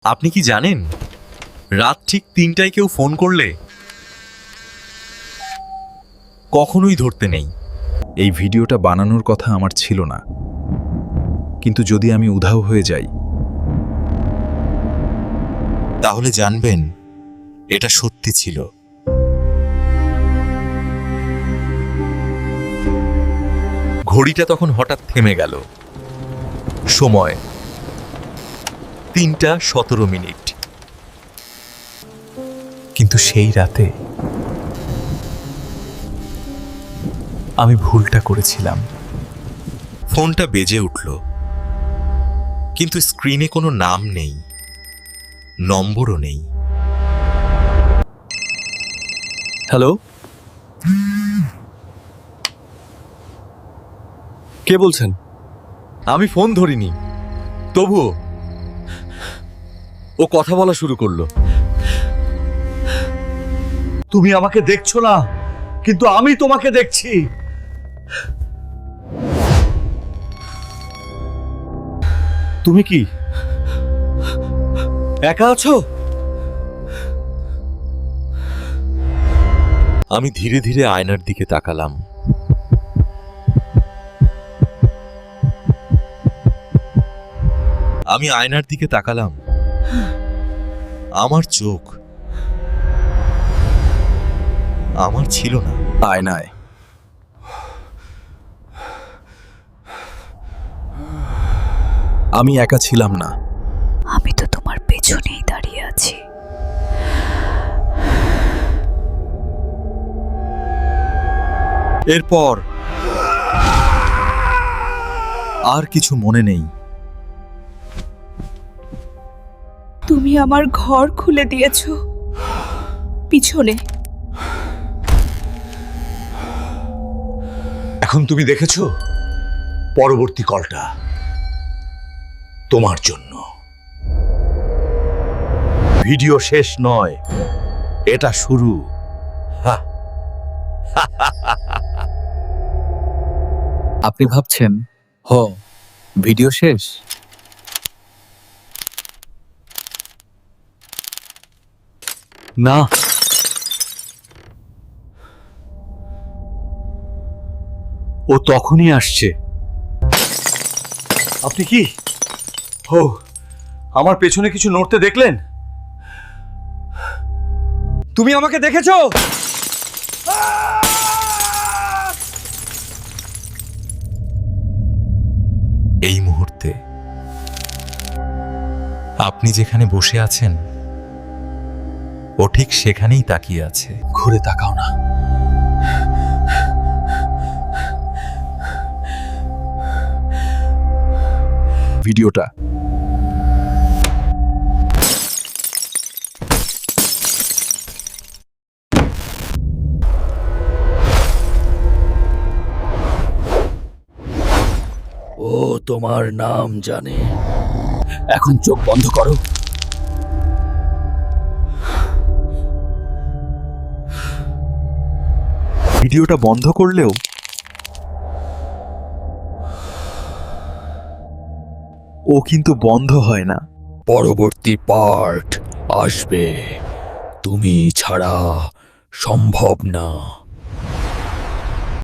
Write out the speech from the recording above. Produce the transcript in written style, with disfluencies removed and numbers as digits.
আপনি কি জানেন রাত ঠিক ৩টায় কেউ ফোন করলে কখনোই ধরতে নেই। এই ভিডিওটা বানানোর কথা আমার ছিল না, কিন্তু যদি আমি উধাও হয়ে যাই তাহলে জানবেন এটা সত্যি ছিল। ঘড়িটা তখন হঠাৎ থেমে গেল। সময় ৩টা ১৭ মিনিট। কিন্তু সেই রাতে আমি ভুলটা করেছিলাম। ফোনটা বেজে উঠল, কিন্তু স্ক্রিনে কোনো নাম নেই, নম্বরও নেই। হ্যালো, কে বলছেন? আমি ফোন ধরিনি, তবুও ও কথা বলা শুরু করলো। তুমি আমাকে দেখছো না, কিন্তু আমি তোমাকে দেখছি। তুমি কি একা আছো? আমি ধীরে ধীরে আয়নার দিকে তাকালাম। আমার চোখ আমার ছিল না। আয়নায় আমি একা ছিলাম না। আমি তো তোমার পেছনেই দাঁড়িয়ে আছি। এরপর আর কিছু মনে নেই। তুমি আমার ঘর খুলে দিয়েছো পিছনে। এখন তুমি দেখেছো পরবর্তী কলটা তোমার জন্য। ভিডিও শেষ নয়, এটা শুরু। আপনি ভাবছেন ভিডিও শেষ? না, ও তখনই আসছে। আপনি কি আমার পেছনে কিছু নড়তে দেখলেন? তুমি আমাকে দেখেছো? এই মুহূর্তে আপনি যেখানে বসে আছেন ও ঠিক সেখানেই তাকিয়ে আছে। ঘুরে তাকাও না। ভিডিওটা ও তোমার নাম জানে। এখন চোখ বন্ধ করো। ভিডিওটা বন্ধ করলেও ও কিন্তু বন্ধ হয় না। পরবর্তী পার্ট আসবে, তুমি ছাড়া সম্ভব না।